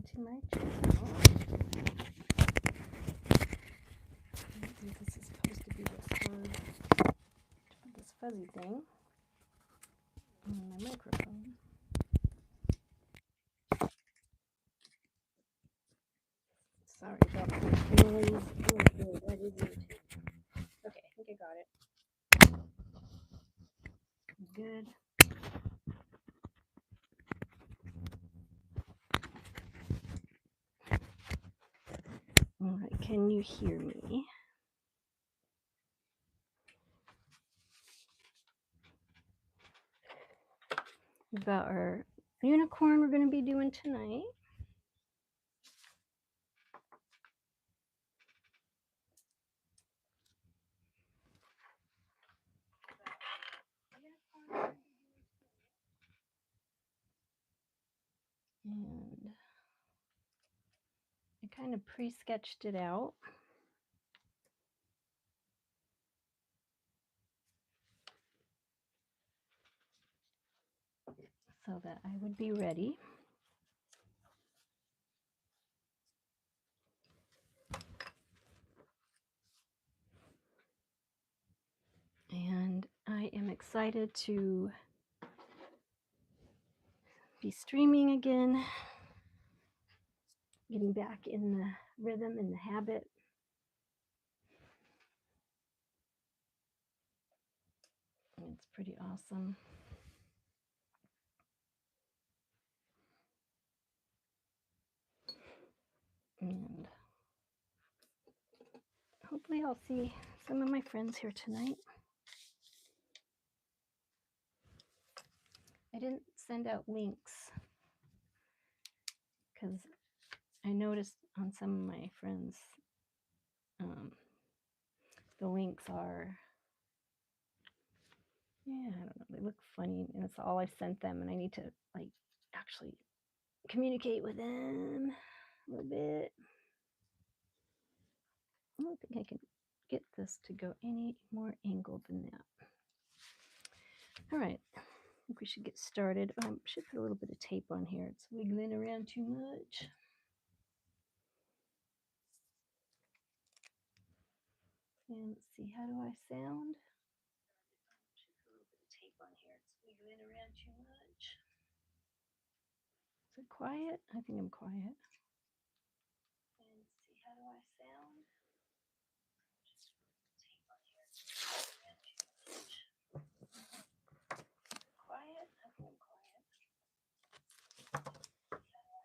onto my channel. I don't think this is supposed to be this hard to put this fuzzy thing on my microphone. Sorry about the noise. Oh, that is irritating. Okay, I think I got it. Good. All right, can you hear me? About our unicorn we're going to be doing tonight. And I kind of pre-sketched it out. So that I would be ready. And I am excited to be streaming again, getting back in the rhythm and the habit. It's pretty awesome. And hopefully I'll see some of my friends here tonight. I didn't send out links because I noticed on some of my friends the links are, I don't know, they look funny and it's all I've sent them, and I need to like actually communicate with them a little bit. I don't think I can get this to go any more angled than that. All right, I think we should get started. Should put a little bit of tape on here. It's wiggling around too much. And let's see, how do I sound? Should put a little bit of tape on here. It's wiggling around too much. Is it quiet? I think I'm quiet. And let's see, how do I sound? Just put a little tape on here. It's wiggling around too much. Quiet? I think I'm quiet.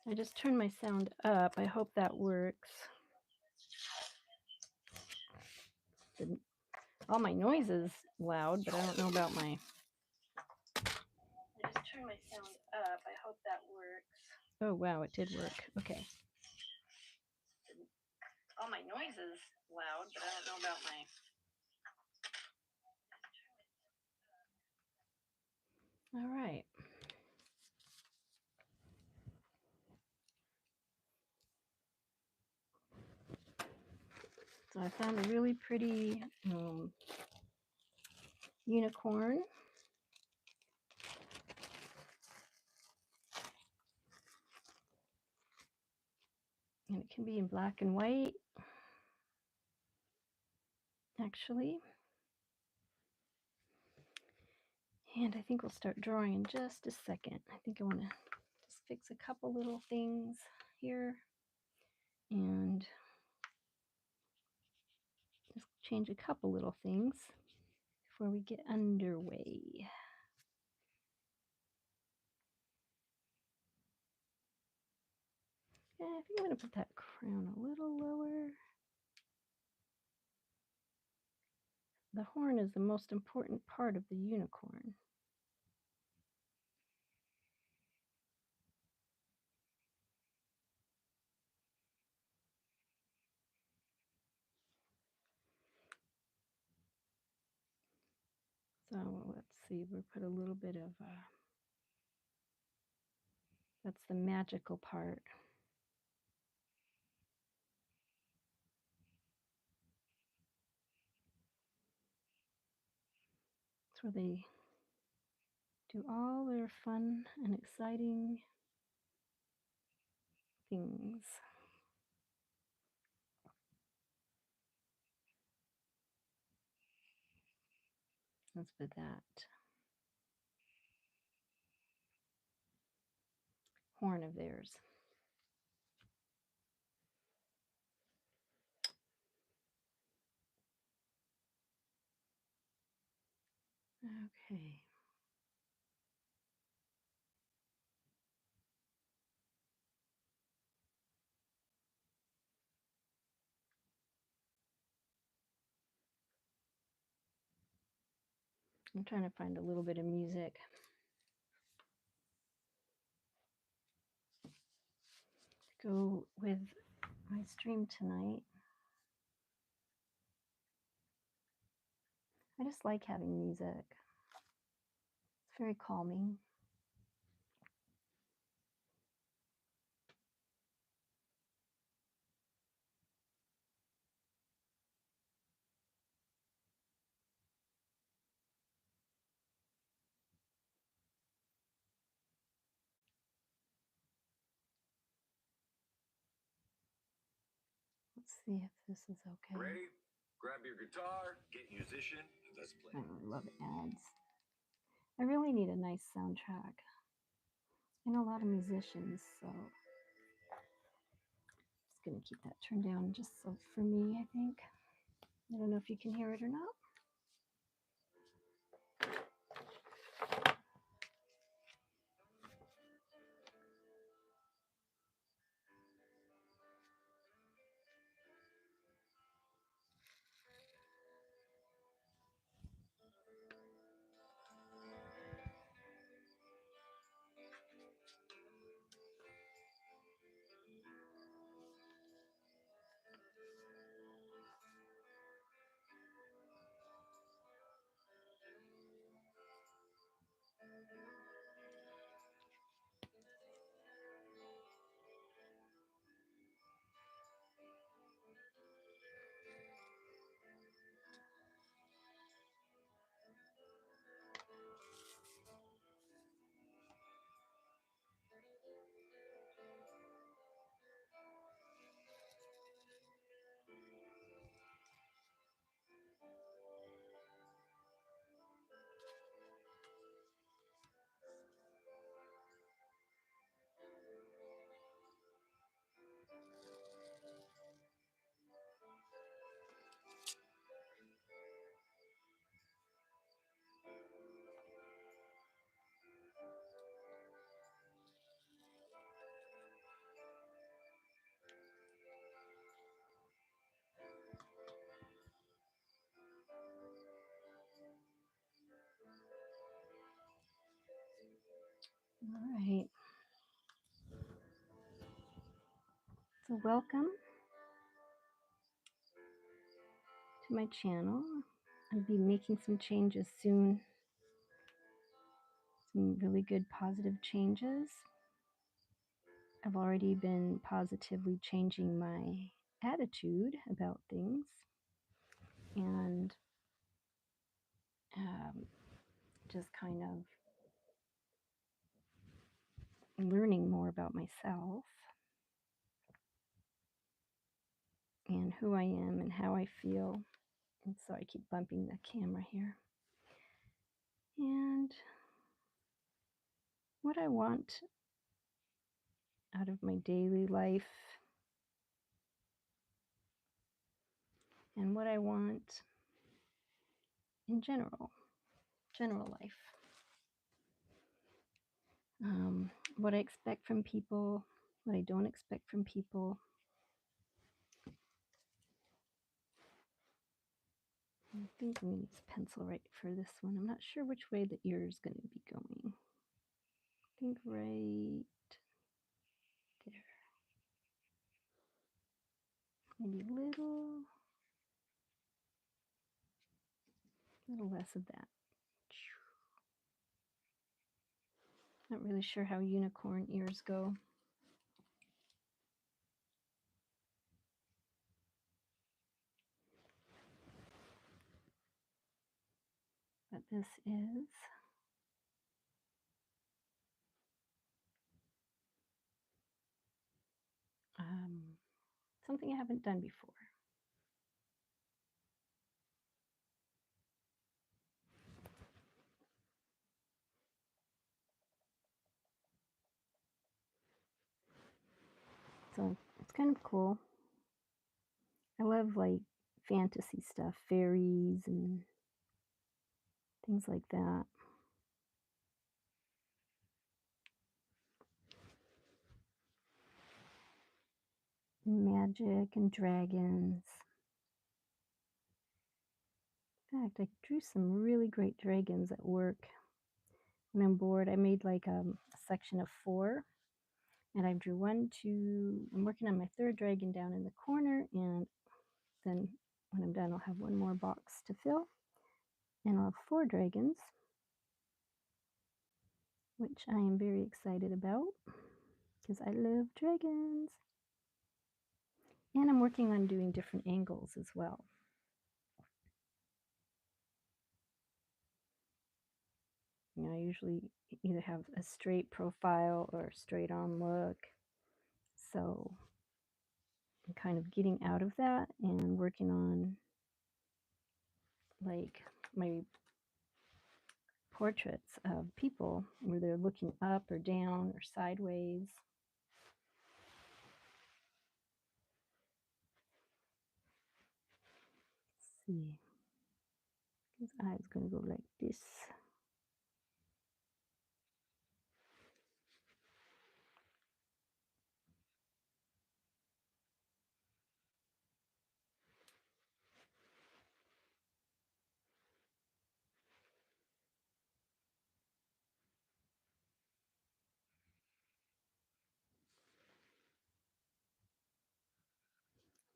I just turned my sound up. I hope that works. All my noise is loud, but I don't know about my... I just turned my sound up. I hope that works. Oh, wow, it did work. Okay. All my noise is loud, but I don't know about my... All right. So I found a really pretty unicorn. And it can be in black and white, actually. And I think we'll start drawing in just a second. I think I want to just fix a couple little things here and just change a couple little things before we get underway. Yeah, I think I'm going to put that crown a little lower. The horn is the most important part of the unicorn. So let's see, we'll put a little bit of, that's the magical part. It's where they do all their fun and exciting things. Let's put that horn of theirs. Okay. I'm trying to find a little bit of music. To go with my stream tonight. I just like having music. It's very calming. Let's see if this is okay. Ready? Grab your guitar, get musician, and let's play. I love ads. I really need a nice soundtrack. I know a lot of musicians, so I'm just going to keep that turned down just so for me, I think. I don't know if you can hear it or not. All right. So welcome to my channel. I'll be making some changes soon. Some really good positive changes. I've already been positively changing my attitude about things and just kind of learning more about myself and who I am and how I feel. And so I keep bumping the camera here. And what I want out of my daily life and what I want in general life. What I expect from people, what I don't expect from people. I think I'm going to use pencil right for this one. I'm not sure which way the ear is going to be going. I think right there. Maybe a little less of that. Not really sure how unicorn ears go. But this is something I haven't done before. So it's kind of cool. I love like fantasy stuff, fairies and things like that. Magic and dragons. In fact, I drew some really great dragons at work. When I'm bored, I made like a section of 4, and I drew 1, 2. I'm working on my 3rd dragon down in the corner, and then when I'm done, I'll have 1 more box to fill, and I'll have 4 dragons, which I am very excited about because I love dragons. And I'm working on doing different angles as well. I usually either have a straight profile or a straight on look. So I'm kind of getting out of that and working on like my portraits of people where they're looking up or down or sideways. Let's see. His eye's going to go like this.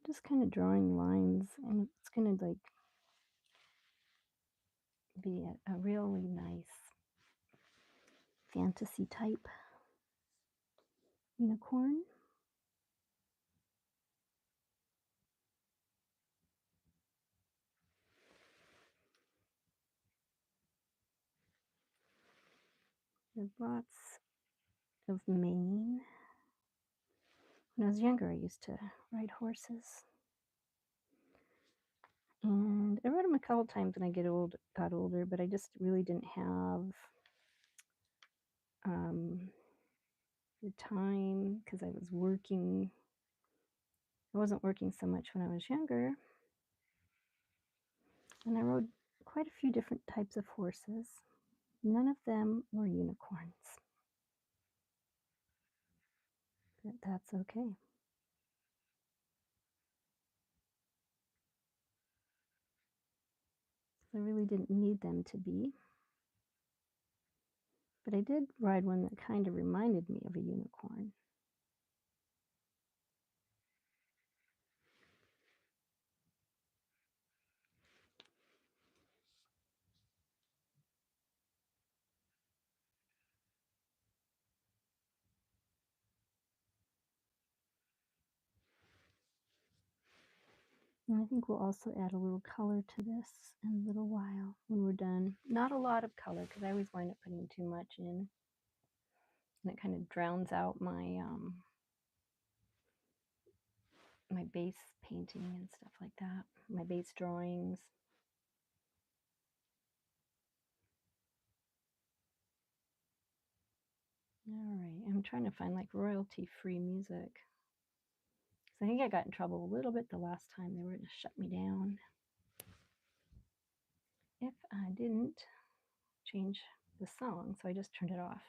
Just kind of drawing lines, and it's going to like be a really nice fantasy type unicorn. There's lots of mane. When I was younger, I used to ride horses. And I rode them a couple times when I got older, but I just really didn't have the time because I was working. I wasn't working so much when I was younger. And I rode quite a few different types of horses. None of them were unicorns. But that's okay. I really didn't need them to be. But I did ride one that kind of reminded me of a unicorn. And I think we'll also add a little color to this in a little while when we're done. Not a lot of color because I always wind up putting too much in. And it kind of drowns out my my base painting and stuff like that, my base drawings. All right, I'm trying to find like royalty-free music. So I think I got in trouble a little bit the last time they were going to shut me down if I didn't change the song, so I just turned it off.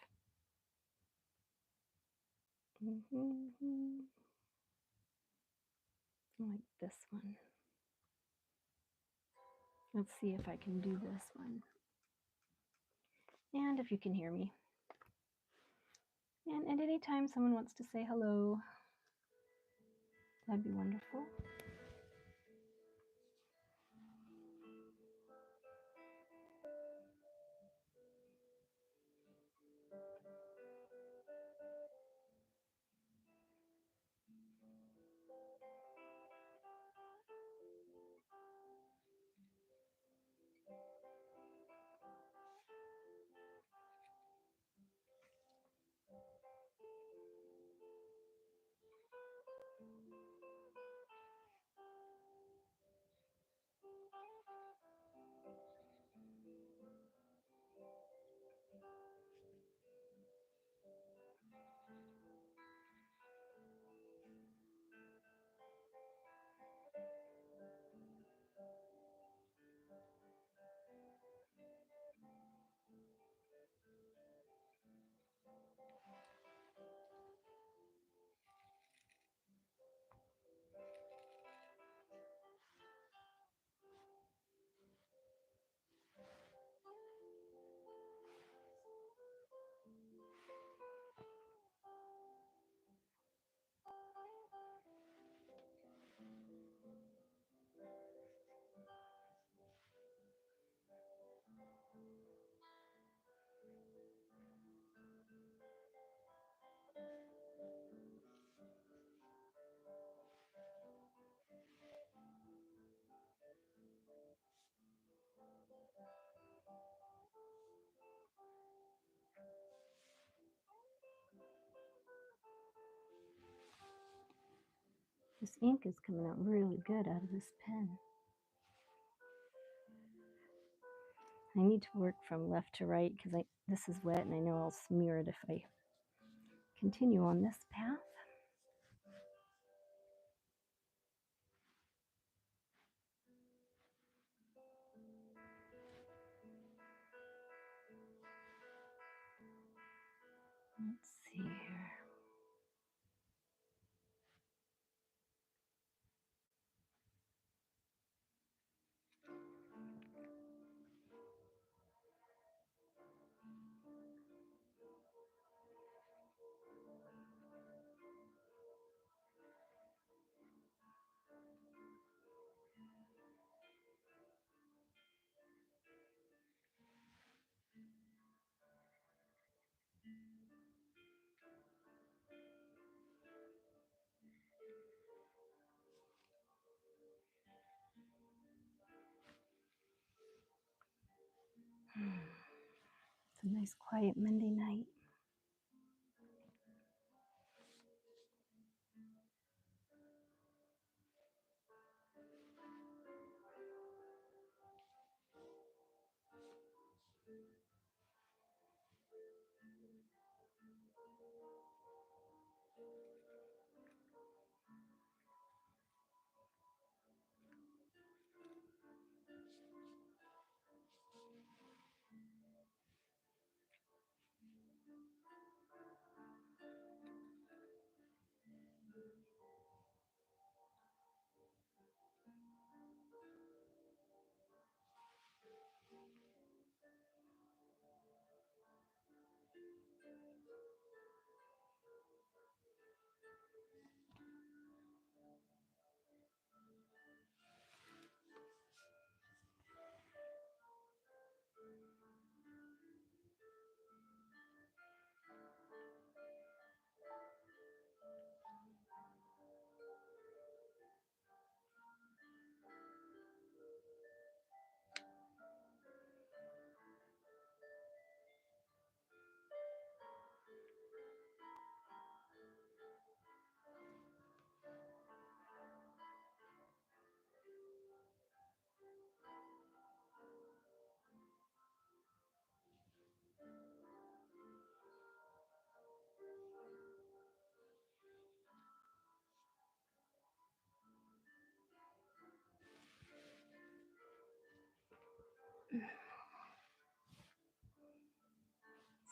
Like this one. Let's see if I can do this one. And if you can hear me. And at any time someone wants to say hello, that'd be wonderful. This ink is coming out really good out of this pen. I need to work from left to right because this is wet and I know I'll smear it if I continue on this path. Let's see here. It's a nice quiet Monday night.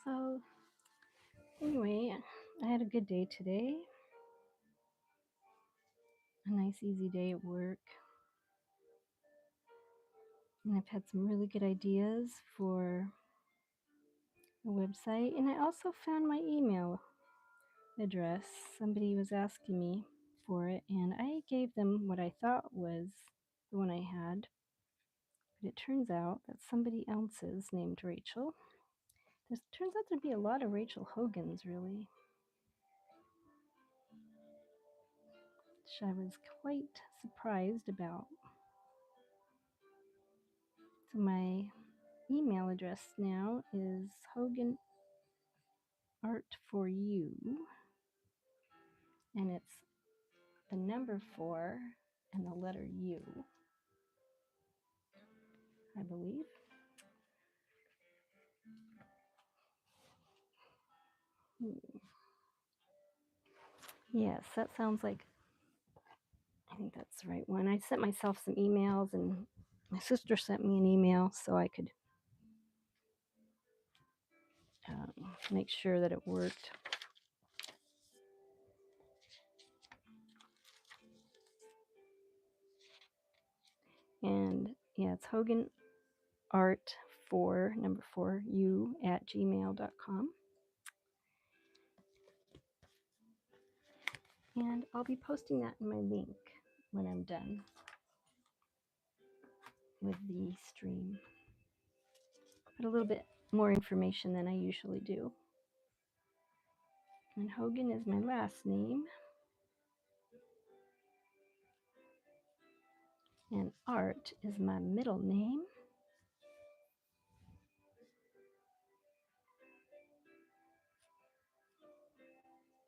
So anyway, I had a good day today. A nice easy day at work. And I've had some really good ideas for the website. And I also found my email address. Somebody was asking me for it, and I gave them what I thought was the one I had. But it turns out that somebody else's named Rachel. There turns out to be a lot of Rachel Hogans, really, which I was quite surprised about. So my email address now is Hogan Art for You, and it's the number 4 and the letter U, I believe. Yes, that sounds like, I think that's the right one. I sent myself some emails, and my sister sent me an email so I could make sure that it worked. And yeah, it's Hogan Art for number 4 U at gmail.com. And I'll be posting that in my link when I'm done with the stream. Put a little bit more information than I usually do. And Hogan is my last name. And Art is my middle name.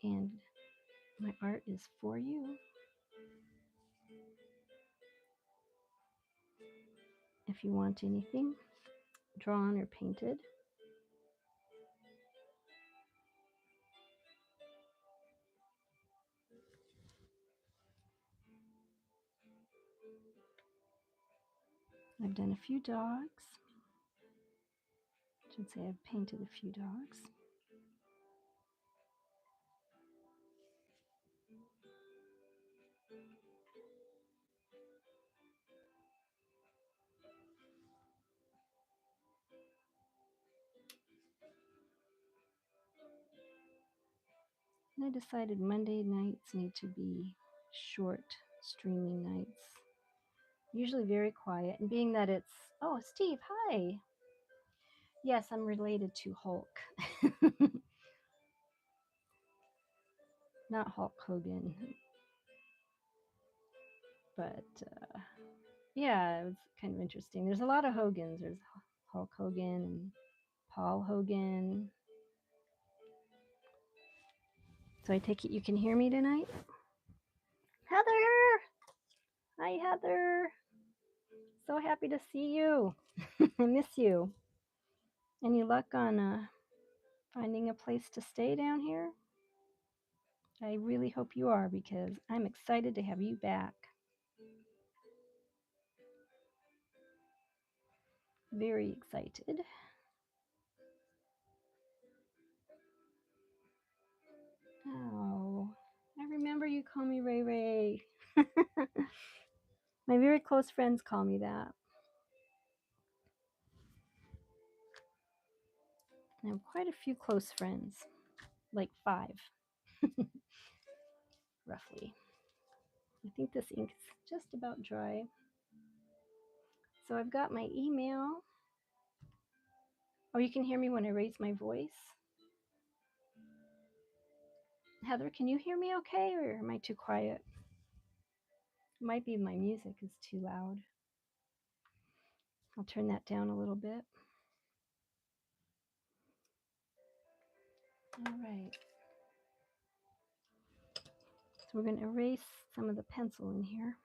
And my art is for you. if you want anything drawn or painted. I've done a few dogs. I should say I've painted a few dogs. And I decided Monday nights need to be short streaming nights. Usually very quiet. And being that it's, oh, Steve, hi. Yes, I'm related to Hulk. Not Hulk Hogan, but yeah, it was kind of interesting. There's a lot of Hogans. There's Hulk Hogan and Paul Hogan. So I take it you can hear me tonight? Heather! Hi, Heather. So happy to see you. I miss you. Any luck on finding a place to stay down here? I really hope you are because I'm excited to have you back. Very excited. Oh, I remember you call me Ray Ray. My very close friends call me that. I have quite a few close friends, like 5, roughly. I think this ink is just about dry. So I've got my email. Oh, you can hear me when I raise my voice? Heather, can you hear me okay, or am I too quiet? It might be my music is too loud. I'll turn that down a little bit. All right. So we're going to erase some of the pencil in here.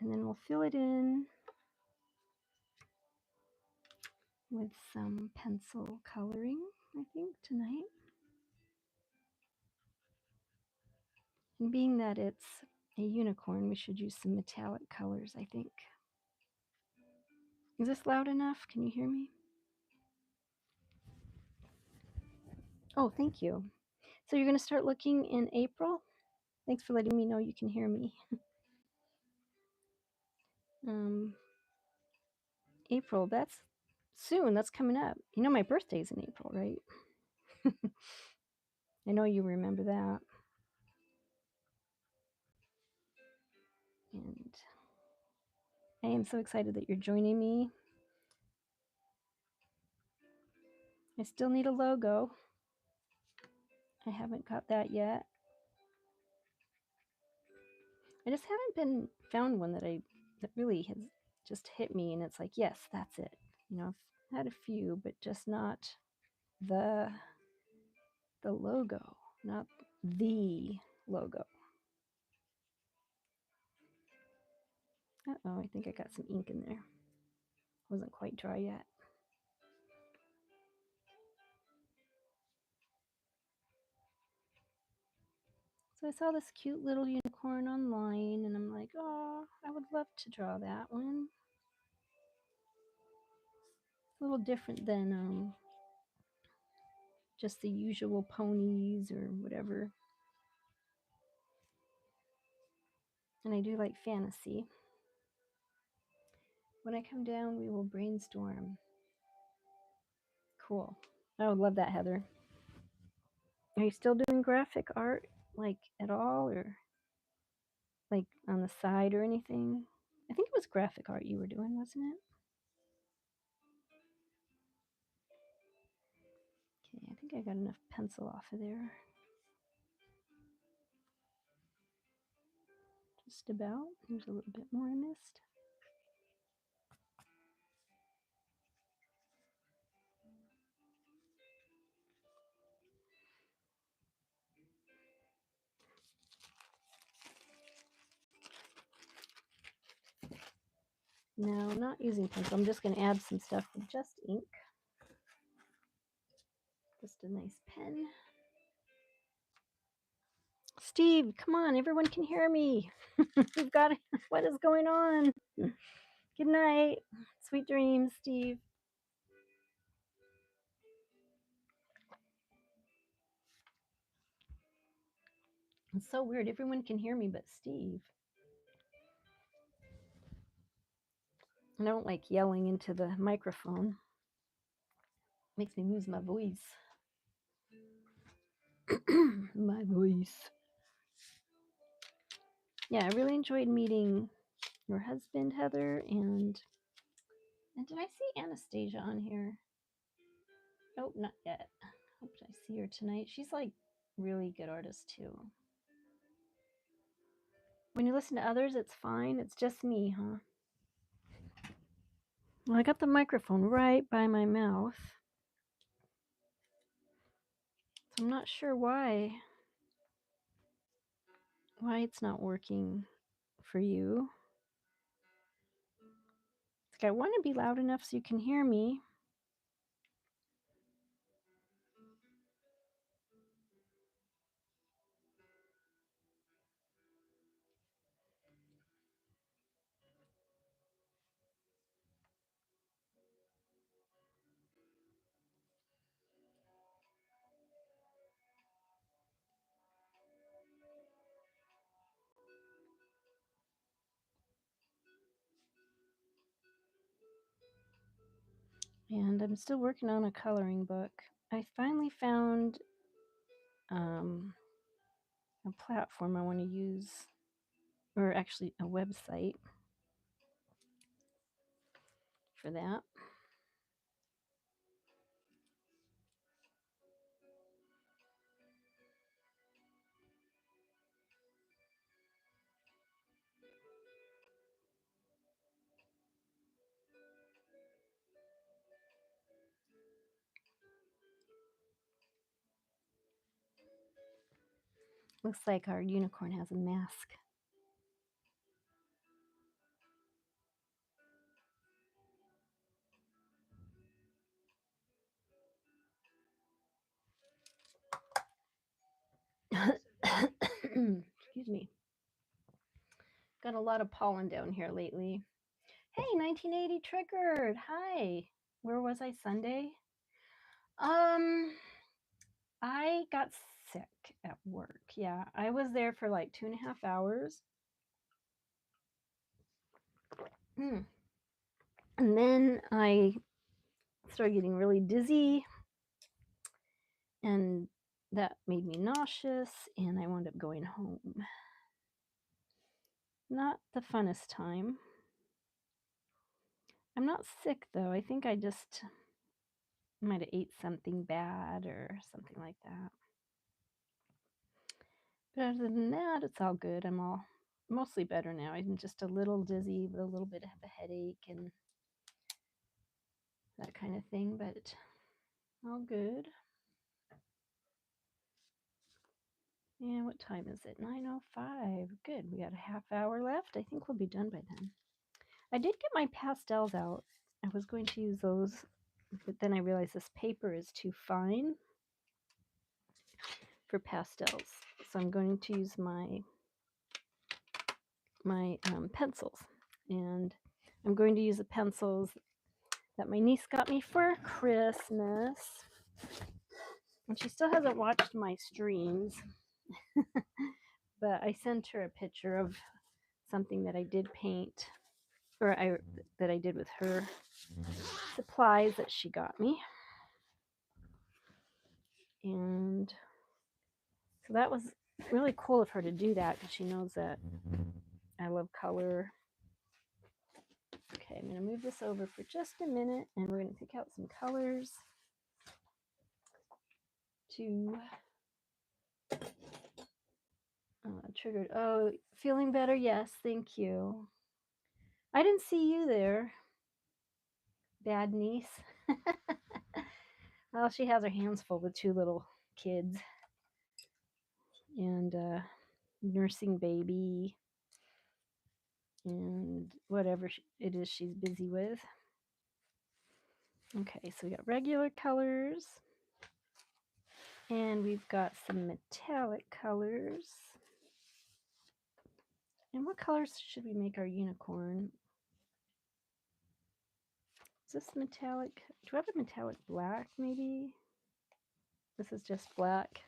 And then we'll fill it in with some pencil coloring, I think, tonight. And being that it's a unicorn, we should use some metallic colors, I think. Is this loud enough? Can you hear me? Oh, thank you. So you're going to start looking in April? Thanks for letting me know you can hear me. April, that's soon. That's coming up. You know my birthday's in April, right? I know you remember that. And I am so excited that you're joining me. I still need a logo. I haven't got that yet. I just haven't been found one that really has just hit me, and it's like, yes, that's it. You know, I've had a few, but just not the logo, not the logo. Uh-oh, I think I got some ink in there. Wasn't quite dry yet. So I saw this cute little unicorn online, and I'm like, oh, I would love to draw that one. A little different than just the usual ponies or whatever. And I do like fantasy. When I come down, we will brainstorm. Cool. I would love that, Heather. Are you still doing graphic art, like at all, or like on the side or anything? I think it was graphic art you were doing, wasn't it? Okay, I think I got enough pencil off of there. Just about. There's a little bit more I missed. No, I'm not using pencil. I'm just going to add some stuff with just ink. Just a nice pen. Steve, come on, everyone can hear me. You've got it. What is going on? Good night. Sweet dreams, Steve. It's so weird. Everyone can hear me but Steve. I don't like yelling into the microphone. Makes me lose my voice. My voice. Yeah, I really enjoyed meeting your husband, Heather, and did I see Anastasia on here? Nope, not yet. Hope I see her tonight. She's like really good artist too. When you listen to others, it's fine. It's just me, huh? Well, I got the microphone right by my mouth. So I'm not sure why it's not working for you. It's like I want to be loud enough so you can hear me. And I'm still working on a coloring book. I finally found a platform I want to use, or actually a website for that. Looks like our unicorn has a mask. Excuse me. Got a lot of pollen down here lately. Hey, 1980 triggered. Hi. Where was I Sunday? I got sick at work. Yeah, I was there for like 2.5 hours. And then I started getting really dizzy, and that made me nauseous, and I wound up going home. Not the funnest time. I'm not sick though. I think I just might have ate something bad or something like that. But other than that, it's all good. I'm all mostly better now. I'm just a little dizzy with a little bit of a headache and that kind of thing, but all good. And what time is it? 9:05. Good. We got a half hour left. I think we'll be done by then. I did get my pastels out. I was going to use those, but then I realized this paper is too fine for pastels. So I'm going to use my pencils. And I'm going to use the pencils that my niece got me for Christmas. And she still hasn't watched my streams. But I sent her a picture of something that I did paint, or that I did with her supplies that she got me. And so that was really cool of her to do that because she knows that I love color. Okay, I'm going to move this over for just a minute, and we're going to pick out some colors to triggered. Oh, feeling better? Yes, thank you. I didn't see you there, bad niece. Well, she has her hands full with 2 little kids and nursing baby. and whatever it is she's busy with. Okay, so we got regular colors, and we've got some metallic colors. And what colors should we make our unicorn? Is this metallic? Do I have a metallic black, maybe? This is just black.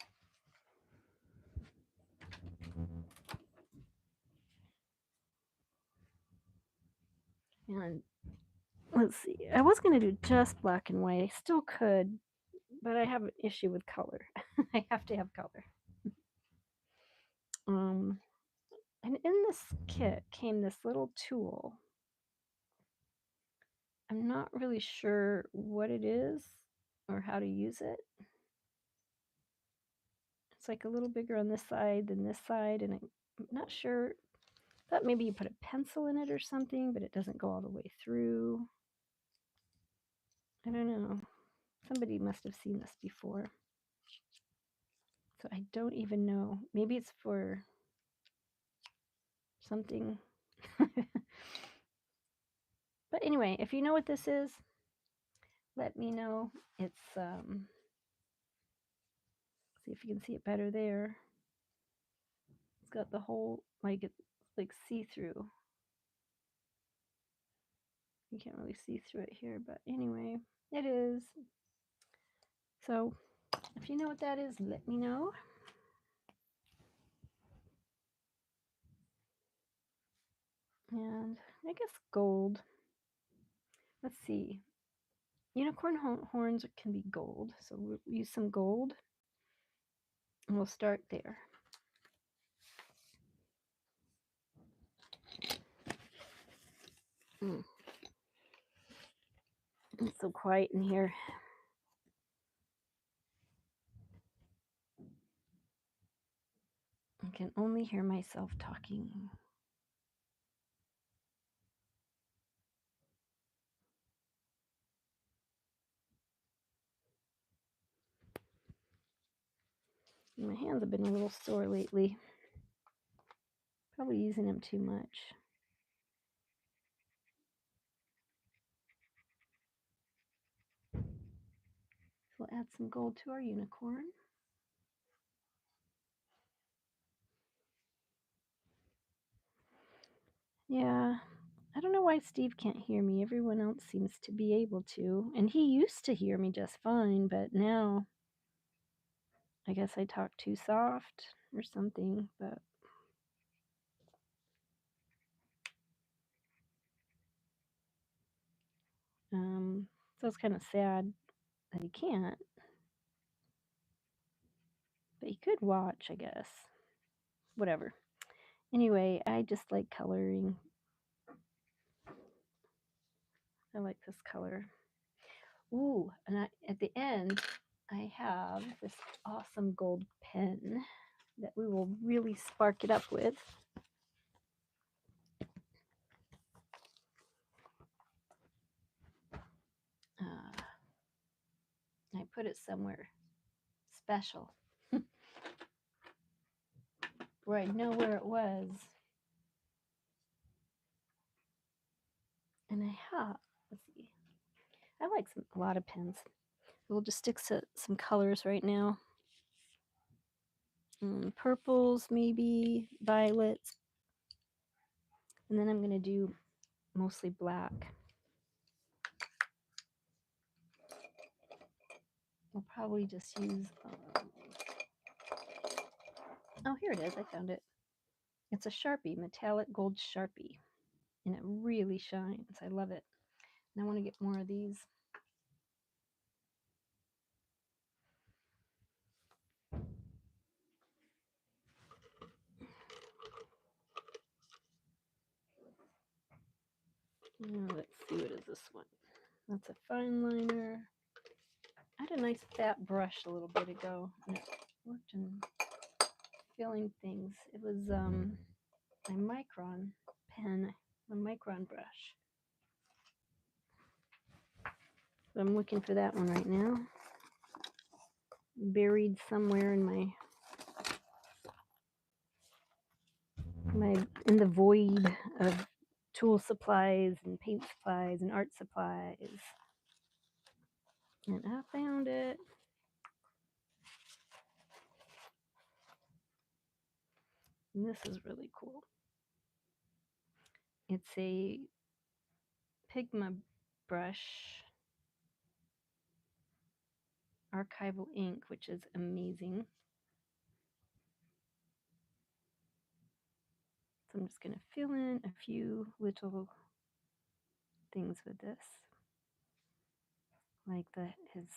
And let's see. I was going to do just black and white. I still could, but I have an issue with color. I have to have color. And in this kit came this little tool. I'm not really sure what it is or how to use it. It's like a little bigger on this side than this side, and I'm not sure. I thought maybe you put a pencil in it or something, but it doesn't go all the way through. I don't know. Somebody must have seen this before. So I don't even know. Maybe it's for something. But anyway, if you know what this is, let me know. It's see if you can see it better there. It's got the whole, like, it's like see-through. You can't really see through it here, but anyway, it is. So if you know what that is, let me know. And I guess gold. Let's see. Unicorn horns can be gold, so we'll use some gold, and we'll start there. It's so quiet in here. I can only hear myself talking. My hands have been a little sore lately. Probably using them too much. So we'll add some gold to our unicorn. Yeah, I don't know why Steve can't hear me. Everyone else seems to be able to. And he used to hear me just fine, but now I guess I talk too soft or something, but so it's kind of sad that he can't. But he could watch, I guess. Whatever. Anyway, I just like coloring. I like this color. Ooh, and at the end, I have this awesome gold pen that we will really spark it up with. I put it somewhere special where I know where it was. And I have, let's see, I like a lot of pens. We'll just stick to some colors right now. Purples, maybe, violets. And then I'm going to do mostly black. We'll probably just use, oh, here it is. I found it. It's a Sharpie, metallic gold Sharpie. And it really shines. I love it. And I want to get more of these. Let's see, what is this one? That's a fine liner. I had a nice fat brush a little bit ago, and it worked in filling things. It was my Micron pen, my Micron brush. So I'm looking for that one right now. Buried somewhere in my in the void of tool supplies and paint supplies and art supplies. And I found it. And this is really cool. It's a Pigma brush, archival ink, which is amazing. So I'm just going to fill in a few little things with this, like his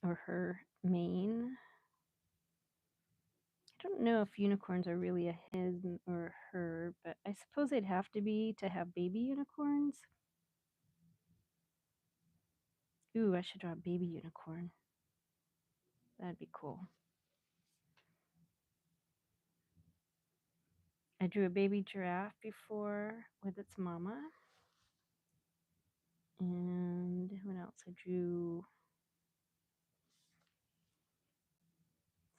or her mane. I don't know if unicorns are really a him or her, but I suppose they'd have to be to have baby unicorns. Ooh, I should draw a baby unicorn. That'd be cool. I drew a baby giraffe before with its mama. And what else? I drew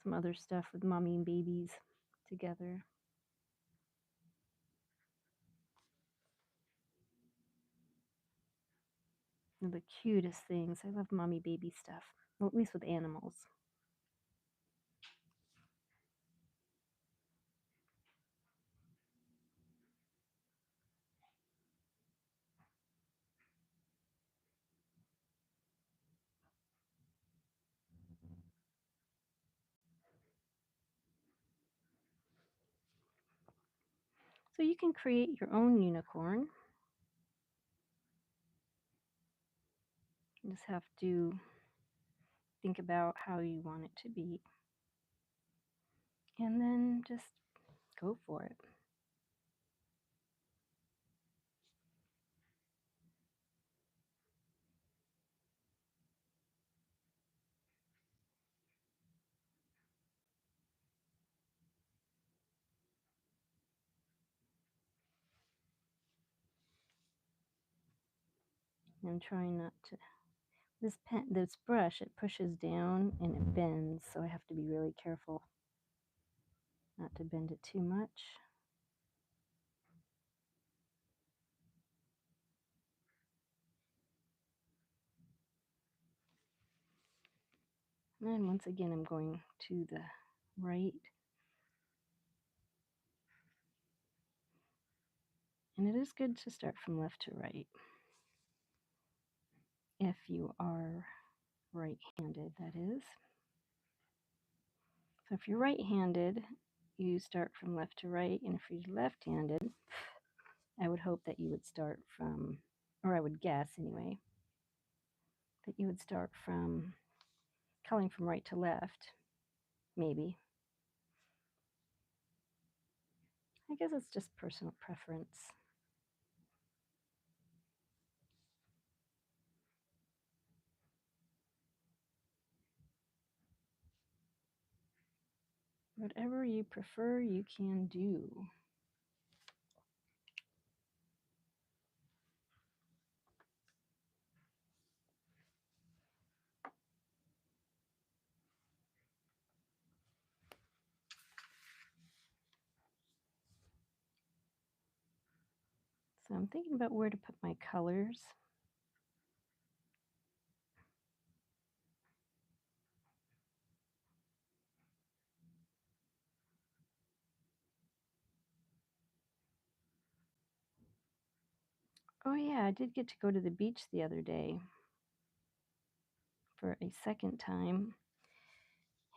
some other stuff with mommy and babies together. They're the cutest things. I love mommy baby stuff, well, at least with animals. So you can create your own unicorn. You just have to think about how you want it to be. And then just go for it. I'm trying not to. This brush, it pushes down and it bends, so I have to be really careful not to bend it too much. And once again, I'm going to the right. And it is good to start from left to right if you are right-handed, that is. So if you're right-handed, you start from left to right, and if you're left-handed, I would hope that you would start from, or I would guess anyway, that you would start from coloring from right to left, maybe. I guess it's just personal preference. Whatever you prefer, you can do. So I'm thinking about where to put my colors. Oh yeah, I did get to go to the beach the other day for a second time.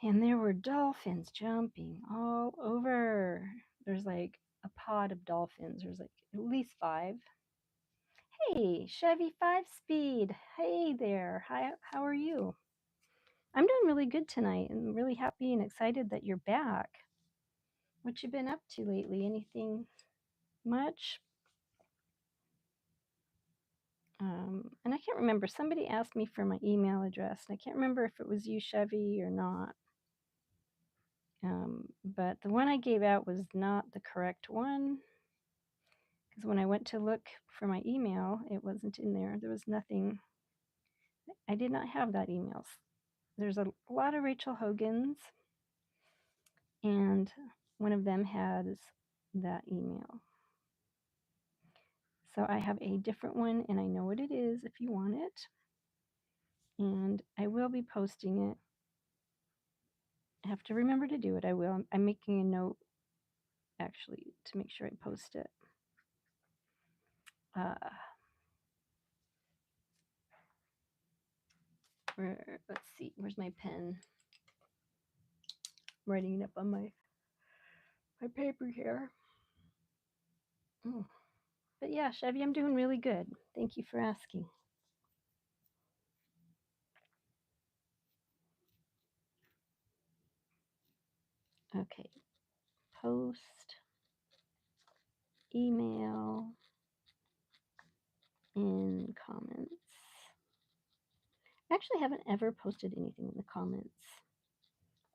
And there were dolphins jumping all over. There's like a pod of dolphins. There's like at least 5. Hey, Chevy 5-speed. Hey there. Hi, how are you? I'm doing really good tonight. I'm really happy and excited that you're back. What you been up to lately? Anything much? And I can't remember. Somebody asked me for my email address, and I can't remember if it was you, Chevy, or not. But the one I gave out was not the correct one, because when I went to look for my email, it wasn't in there. There was nothing. I did not have that email. There's a lot of Rachel Hogan's, and one of them has that email. So I have a different one, and I know what it is if you want it. And I will be posting it. I have to remember to do it. I will. I'm making a note actually to make sure I post it. Let's see, where's my pen? I'm writing it up on my paper here. Oh. But yeah, Chevy, I'm doing really good. Thank you for asking. Okay, post, email, in comments. I actually haven't ever posted anything in the comments.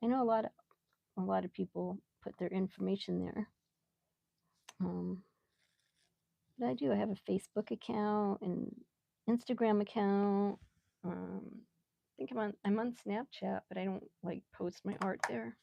I know a lot of people put their information there. But I do. I have a Facebook account and Instagram account. I think I'm on Snapchat, but I don't like post my art there.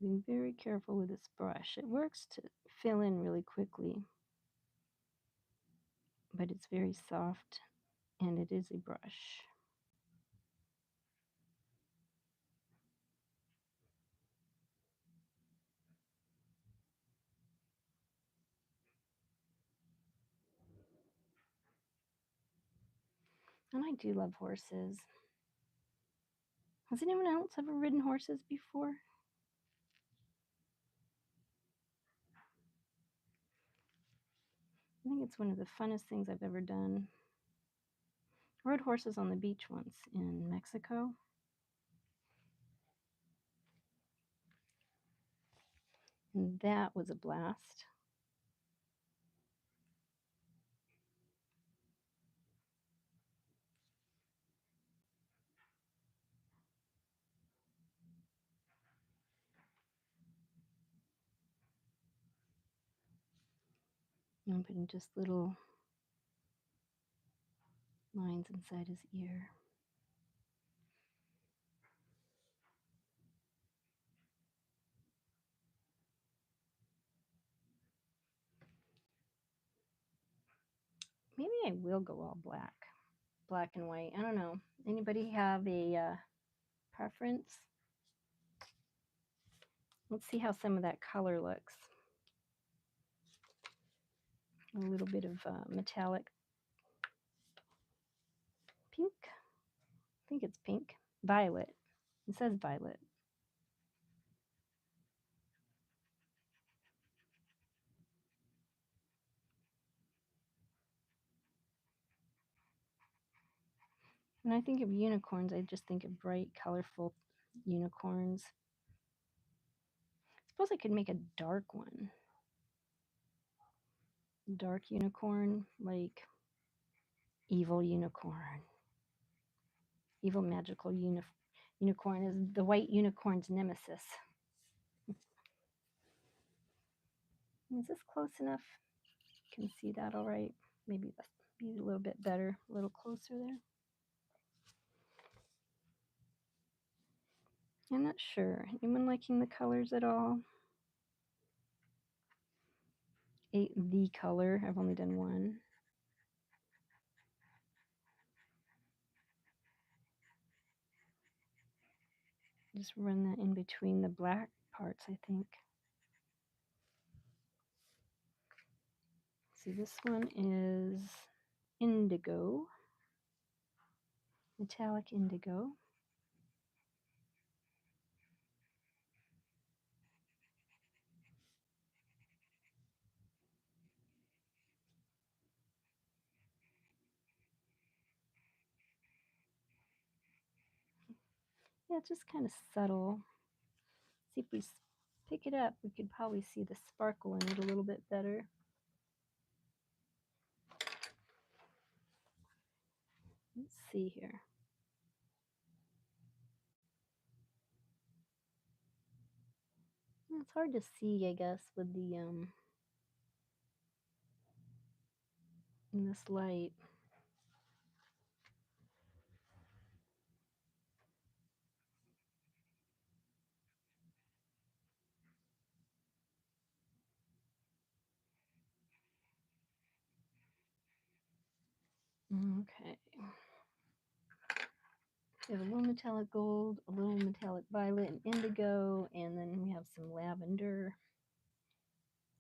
Being very careful with this brush. It works to fill in really quickly, but it's very soft and it is a brush. And I do love horses. Has anyone else ever ridden horses before? I think it's one of the funnest things I've ever done. I rode horses on the beach once in Mexico. And that was a blast. I'm putting just little lines inside his ear. Maybe I will go all black and white. I don't know. Anybody have a preference? Let's see how some of that color looks. A little bit of metallic pink. I think it's pink. Violet. It says violet. When I think of unicorns, I just think of bright, colorful unicorns. Suppose I could make a dark one. Dark unicorn, like evil unicorn. Evil magical unicorn is the white unicorn's nemesis. Is this close enough? Can see that all right. Maybe that's be a little bit better, a little closer there. I'm not sure. Anyone liking the colors at all? The color. I've only done one. Just run that in between the black parts, I think. See, this one is indigo, metallic indigo. Yeah, it's just kind of subtle. See if we pick it up, we could probably see the sparkle in it a little bit better. Let's see here. It's hard to see, I guess, with the in this light. Okay. We have a little metallic gold, a little metallic violet and indigo, and then we have some lavender.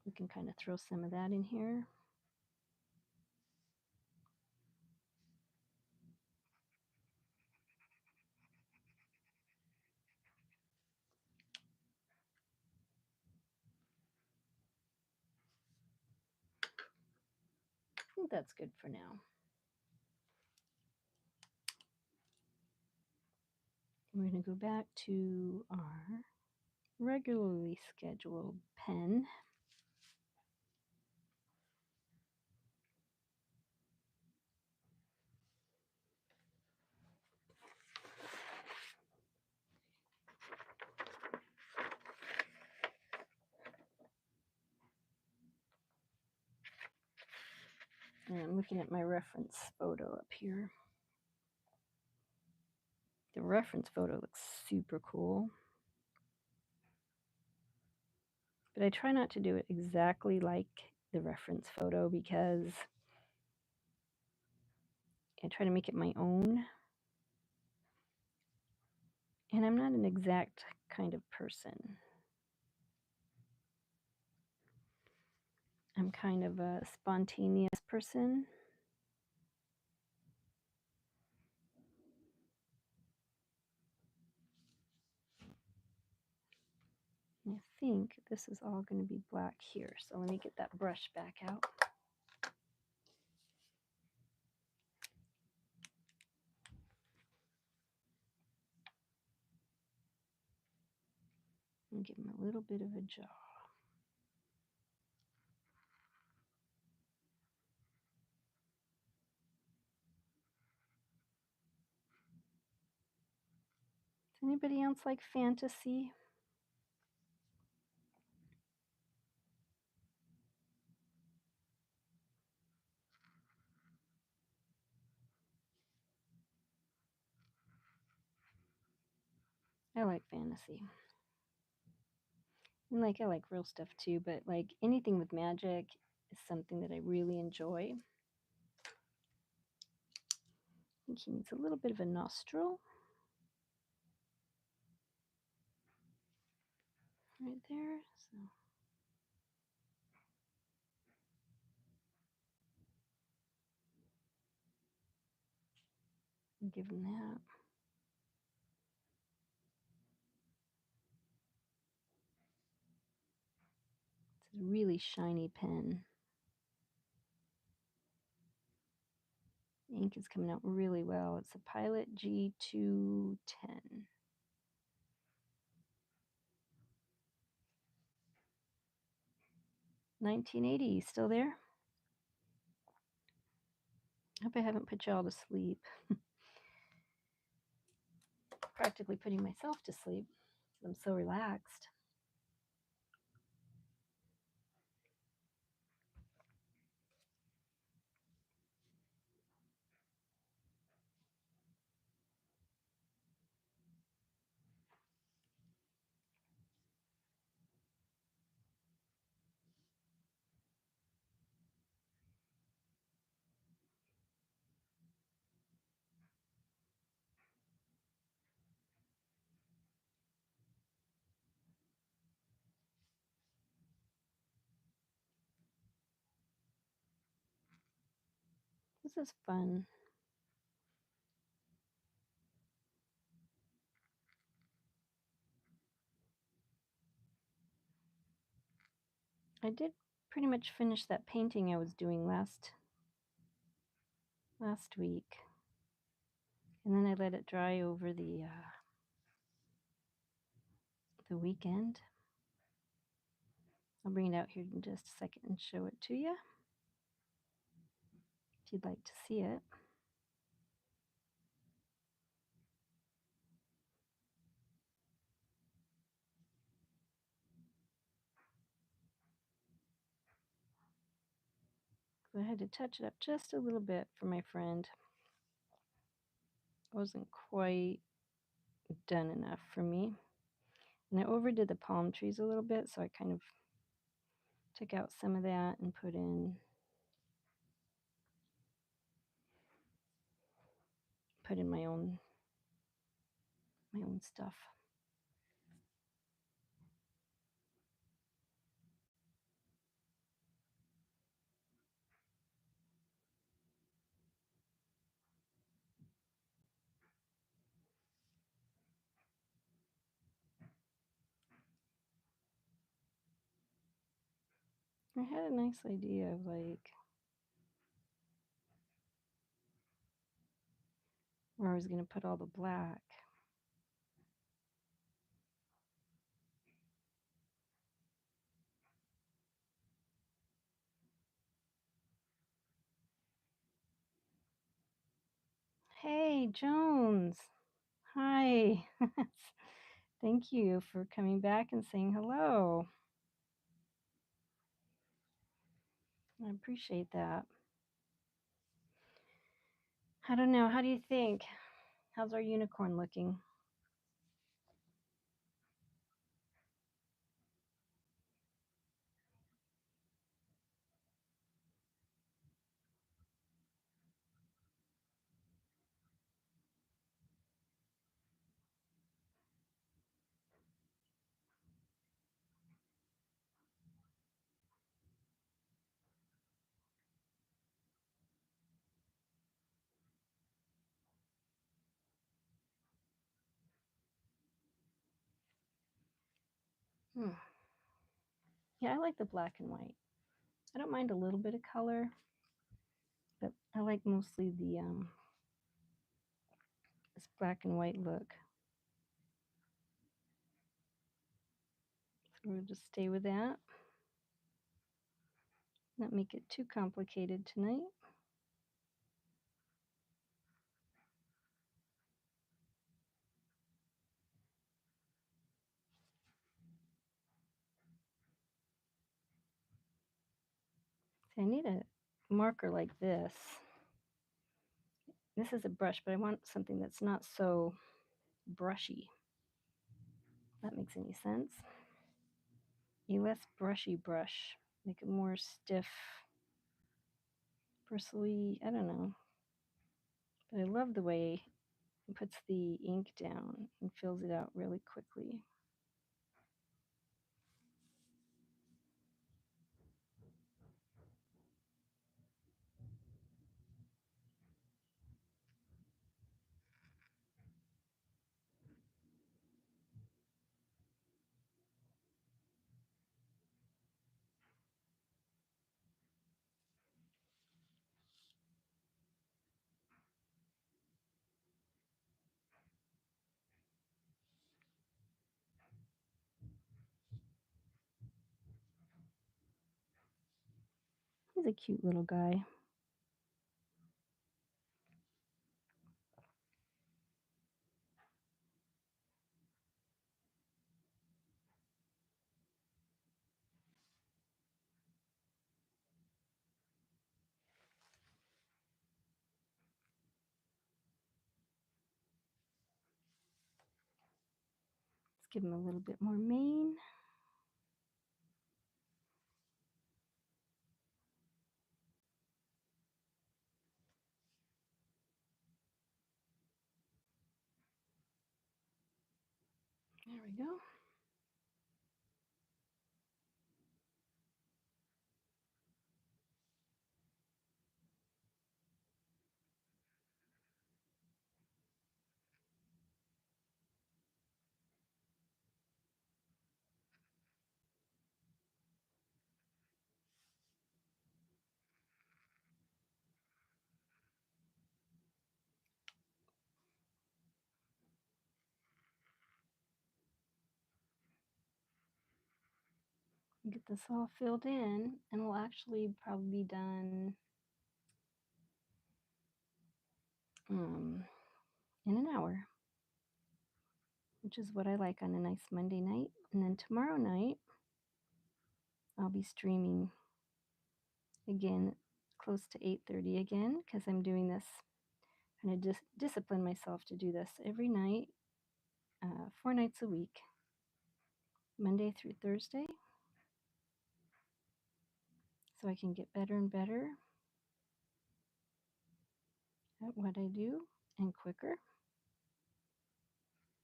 We can kind of throw some of that in here. I think that's good for now. We're going to go back to our regularly scheduled pen. And I'm looking at my reference photo up here. The reference photo looks super cool. But I try not to do it exactly like the reference photo because I try to make it my own. And I'm not an exact kind of person. I'm kind of a spontaneous person. And I think this is all going to be black here. So let me get that brush back out. And give him a little bit of a jaw. Does anybody else like fantasy? I like fantasy. And I like real stuff too, but like anything with magic is something that I really enjoy. I think he needs a little bit of a nostril. Right there. So give him that. It's a really shiny pen. The ink is coming out really well. It's a Pilot G210. 1980, still there? Hope I haven't put y'all to sleep. Practically putting myself to sleep. I'm so relaxed. This is fun. I did pretty much finish that painting I was doing last week. And then I let it dry over the weekend. I'll bring it out here in just a second and show it to you if you'd like to see it. But I had to touch it up just a little bit for my friend. It wasn't quite done enough for me. And I overdid the palm trees a little bit, so I kind of took out some of that and put in my own stuff. I had a nice idea of like where I was going to put all the black. Hey, Jones. Hi. Thank you for coming back and saying hello. I appreciate that. I don't know. How do you think? How's our unicorn looking? Hmm. Yeah, I like the black and white. I don't mind a little bit of color, but I like mostly this black and white look. So we'll just stay with that. Not make it too complicated tonight. See, I need a marker like this. This is a brush, but I want something that's not so brushy. If that makes any sense. A less brushy brush. Make it more stiff, bristly. I don't know. But I love the way it puts the ink down and fills it out really quickly. He's a cute little guy. Let's give him a little bit more mane. There we go. Get this all filled in, and we'll actually probably be done in an hour, which is what I like on a nice Monday night. And then tomorrow night, I'll be streaming again close to 8:30 again because I'm doing this. I'm going to discipline myself to do this every night, 4 nights a week, Monday through Thursday, so I can get better and better at what I do and quicker.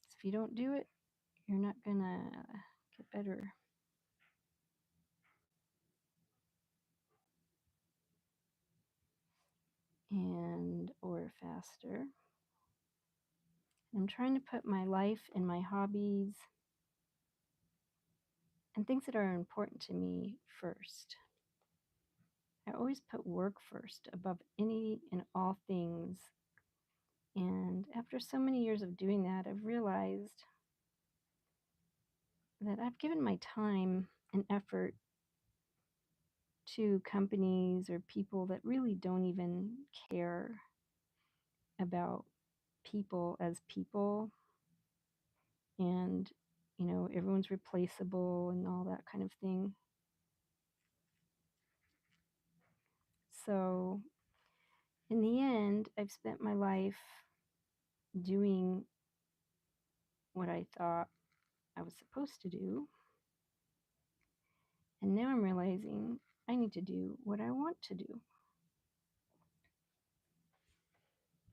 So if you don't do it, you're not going to get better. And or faster. I'm trying to put my life and my hobbies and things that are important to me first. I always put work first above any and all things. And after so many years of doing that, I've realized that I've given my time and effort to companies or people that really don't even care about people as people. And, everyone's replaceable and all that kind of thing. So, in the end, I've spent my life doing what I thought I was supposed to do. And now I'm realizing I need to do what I want to do.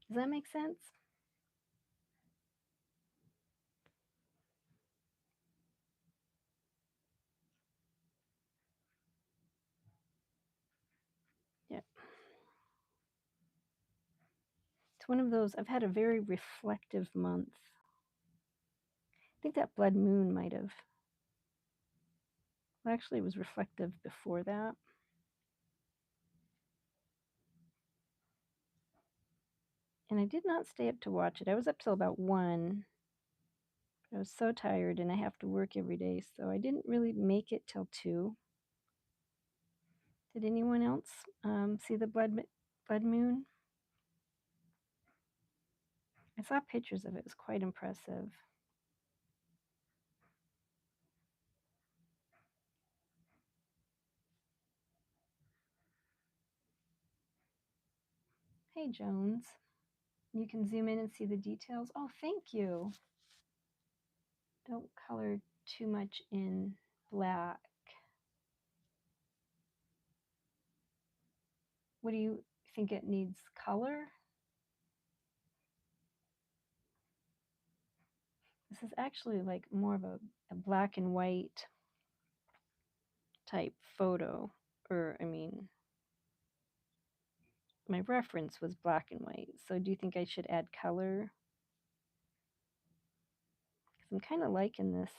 Does that make sense? Yeah. It's one of those, I've had a very reflective month. I think that blood moon might have. Well, actually, it was reflective before that. And I did not stay up to watch it. I was up till about 1. I was so tired and I have to work every day, so I didn't really make it till 2. Did anyone else see the blood moon? I saw pictures of it. It was quite impressive. Hey, Jones. You can zoom in and see the details. Oh, thank you. Don't color too much in black. What do you think it needs color? This is actually like more of a black and white type photo. My reference was black and white. So do you think I should add color? Because I'm kind of liking this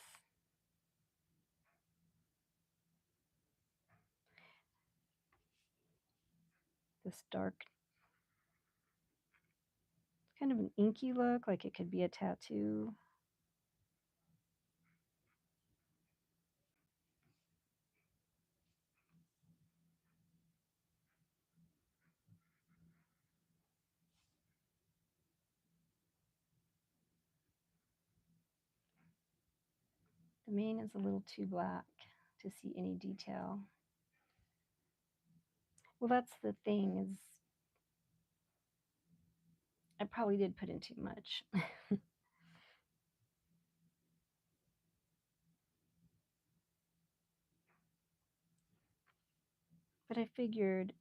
dark, kind of an inky look, like it could be a tattoo. The mane is a little too black to see any detail. Well, that's the thing, is I probably did put in too much. But I figured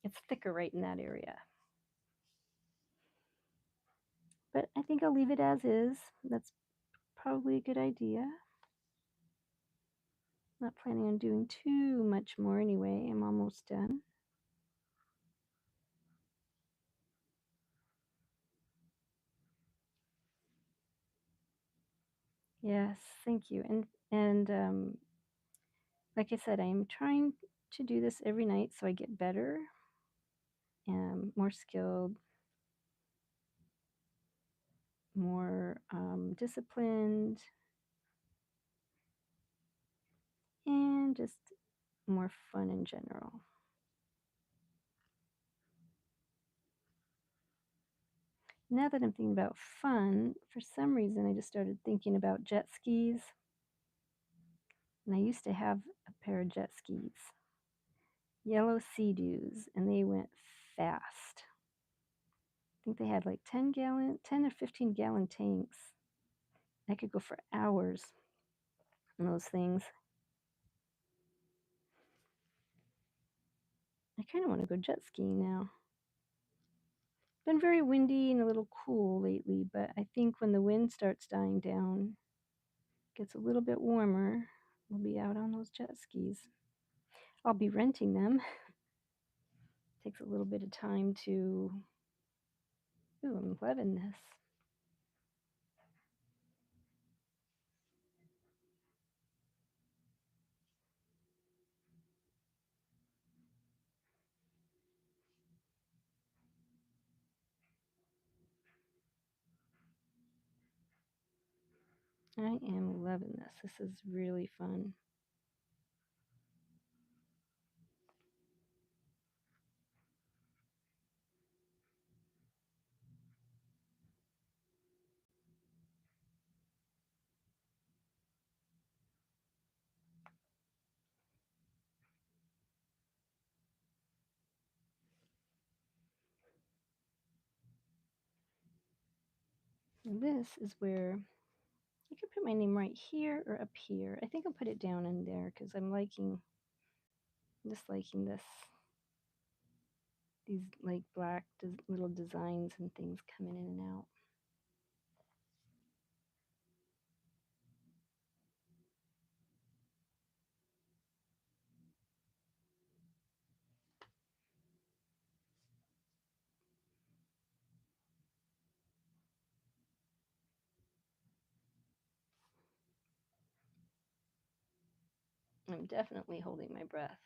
it's thicker right in that area. But I think I'll leave it as is. That's probably a good idea. Not planning on doing too much more anyway. I'm almost done. Yes, thank you. And like I said, I'm trying to do this every night so I get better and more skilled, more disciplined, and just more fun in general. Now that I'm thinking about fun, for some reason I just started thinking about jet skis. And I used to have a pair of jet skis. Yellow Sea-Doos, and they went fast. I think they had like 10 or 15 gallon tanks. I could go for hours on those things. I kind of want to go jet skiing now. Been very windy and a little cool lately, but I think when the wind starts dying down, gets a little bit warmer, we'll be out on those jet skis. I'll be renting them. Takes a little bit of time to. Ooh, I'm loving this. I am loving this. This is really fun. And this is where I could put my name right here or up here. I think I'll put it down in there because I'm just liking this. These like black little designs and things coming in and out. I'm definitely holding my breath.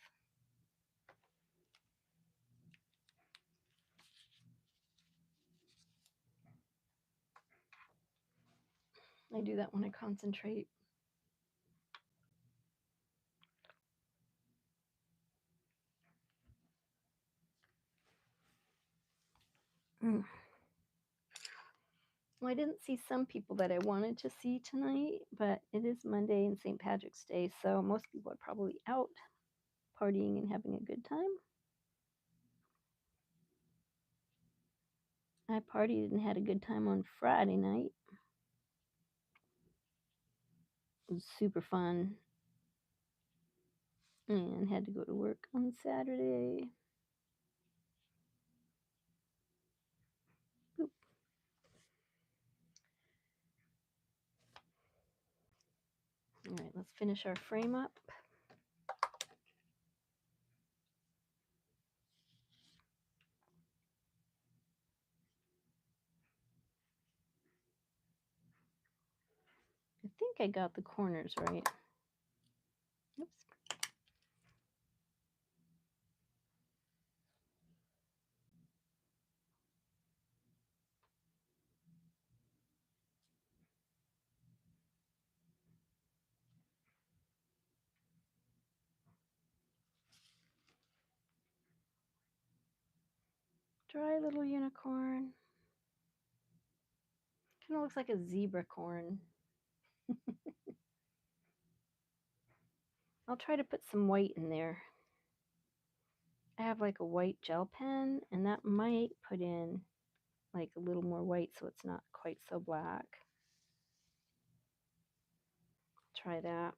I do that when I concentrate. Mm. Well, I didn't see some people that I wanted to see tonight, but it is Monday and St. Patrick's Day, so most people are probably out partying and having a good time. I partied and had a good time on Friday night. It was super fun. And had to go to work on Saturday. Boop. All right, let's finish our frame up. I think I got the corners right. Oops. Dry little unicorn. Kind of looks like a zebra corn. I'll try to put some white in there. I have like a white gel pen, and that might put in like a little more white so it's not quite so black. Try that.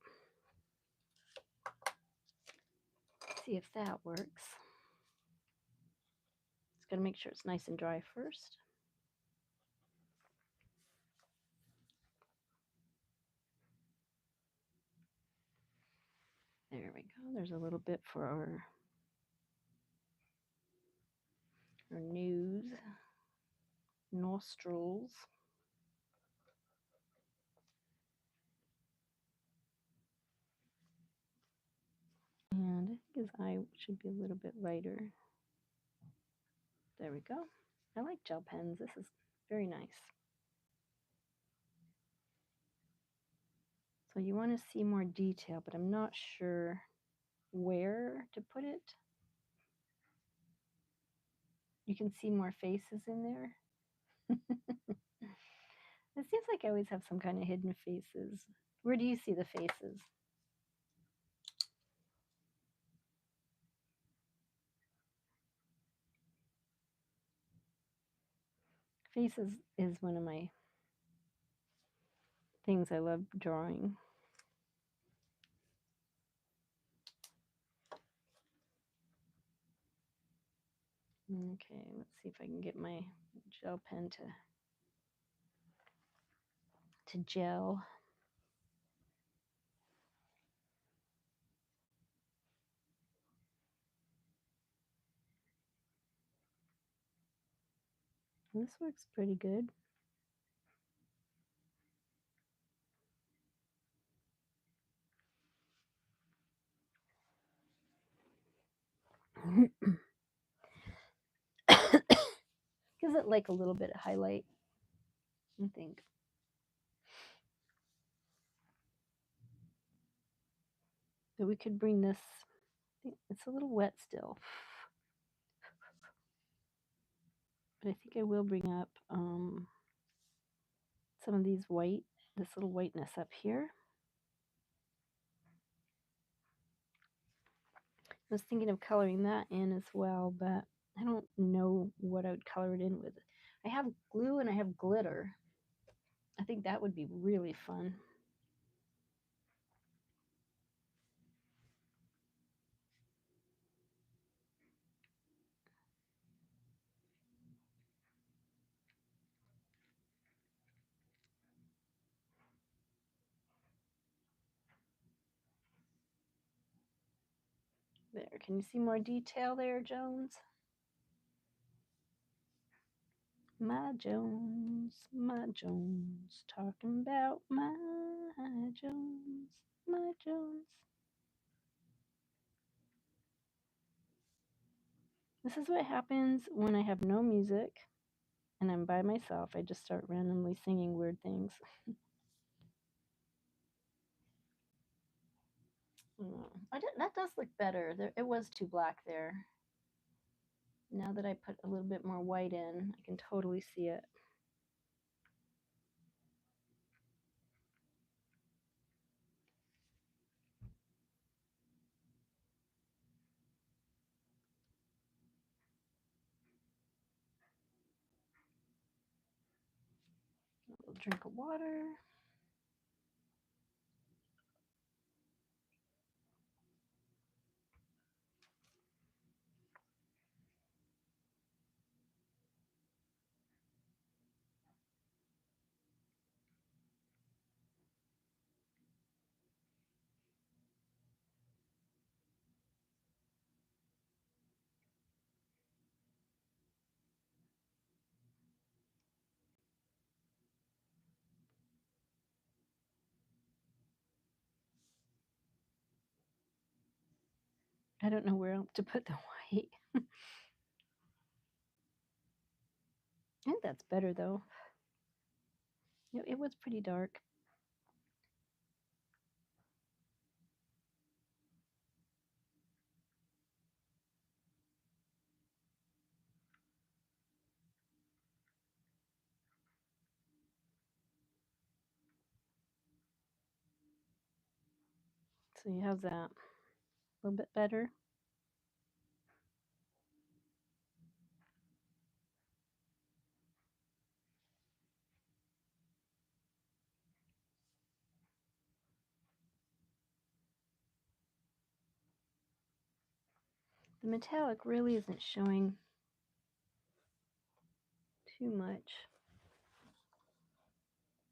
See if that works. Just gotta make sure it's nice and dry first. There we go. There's a little bit for our nose, nostrils. And I think his eye should be a little bit lighter. There we go. I like gel pens. This is very nice. So you want to see more detail, but I'm not sure where to put it. You can see more faces in there. It seems like I always have some kind of hidden faces. Where do you see the faces? Faces is one of my things I love drawing. Okay, let's see if I can get my gel pen to gel. This works pretty good. Gives it like a little bit of highlight, I think. So we could bring this, it's a little wet still, but I think I will bring up some of these this little whiteness up here. I was thinking of coloring that in as well, but I don't know what I would color it in with. I have glue and I have glitter. I think that would be really fun. There, can you see more detail there, Jones? My Jones, talking about my Jones, my Jones. This is what happens when I have no music and I'm by myself. I just start randomly singing weird things. That does look better. It was too black there. Now that I put a little bit more white in, I can totally see it. A little drink of water. I don't know where else to put the white. I think that's better though. It was pretty dark. So you have that a little bit better. The metallic really isn't showing too much.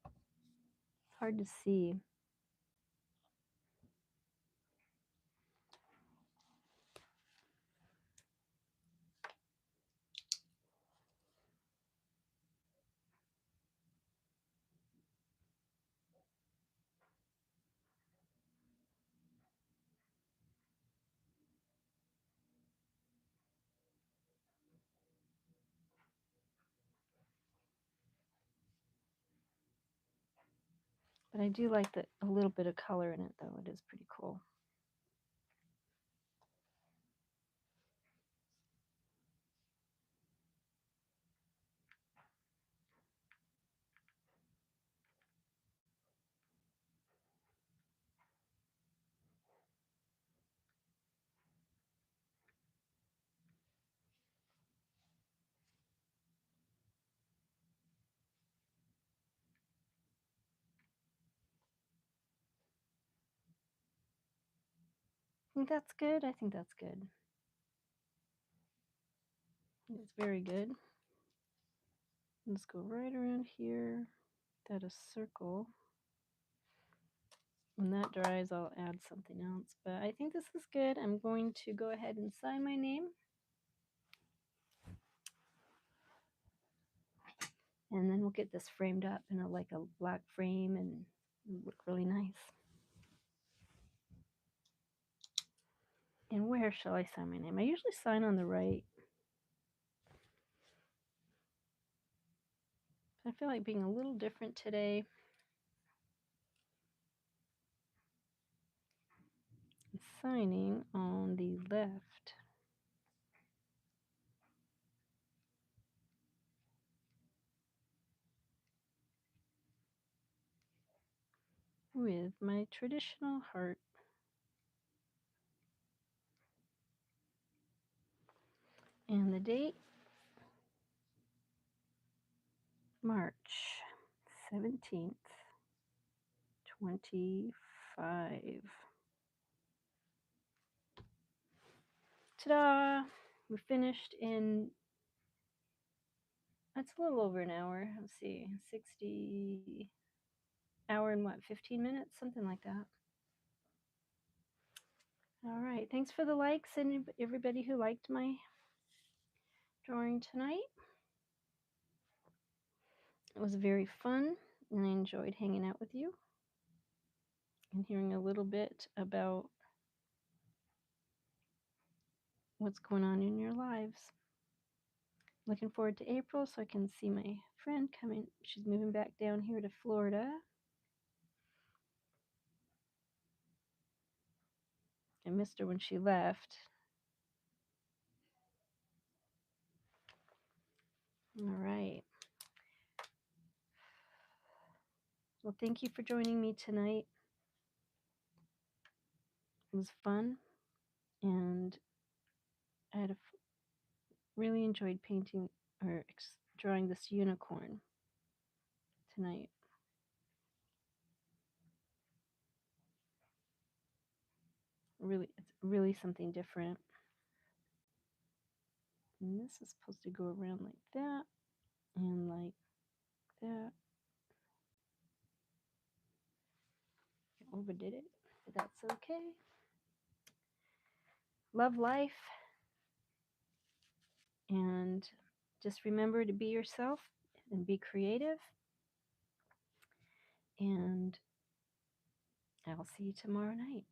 It's hard to see. But I do like a little bit of color in it though. It is pretty cool. think that's good. I think that's good. It's very good. Let's go right around here. That a circle. When that dries, I'll add something else. But I think this is good. I'm going to go ahead and sign my name. And then we'll get this framed up in like a black frame and look really nice. And where shall I sign my name? I usually sign on the right. I feel like being a little different today. Signing on the left. With my traditional heart. And the date, March 17th, 25. Ta-da! We finished in, that's a little over an hour. Let's see, 60 hour and what, 15 minutes? Something like that. All right, thanks for the likes and everybody who liked my drawing tonight. It was very fun, and I enjoyed hanging out with you and hearing a little bit about what's going on in your lives. Looking forward to April so I can see my friend coming. She's moving back down here to Florida. I missed her when she left. All right. Well, thank you for joining me tonight. It was fun, and I had really enjoyed painting or drawing this unicorn tonight. Really, it's really something different. And this is supposed to go around like that and like that. I overdid it, but that's okay. Love life, and just remember to be yourself and be creative. And I'll see you tomorrow night.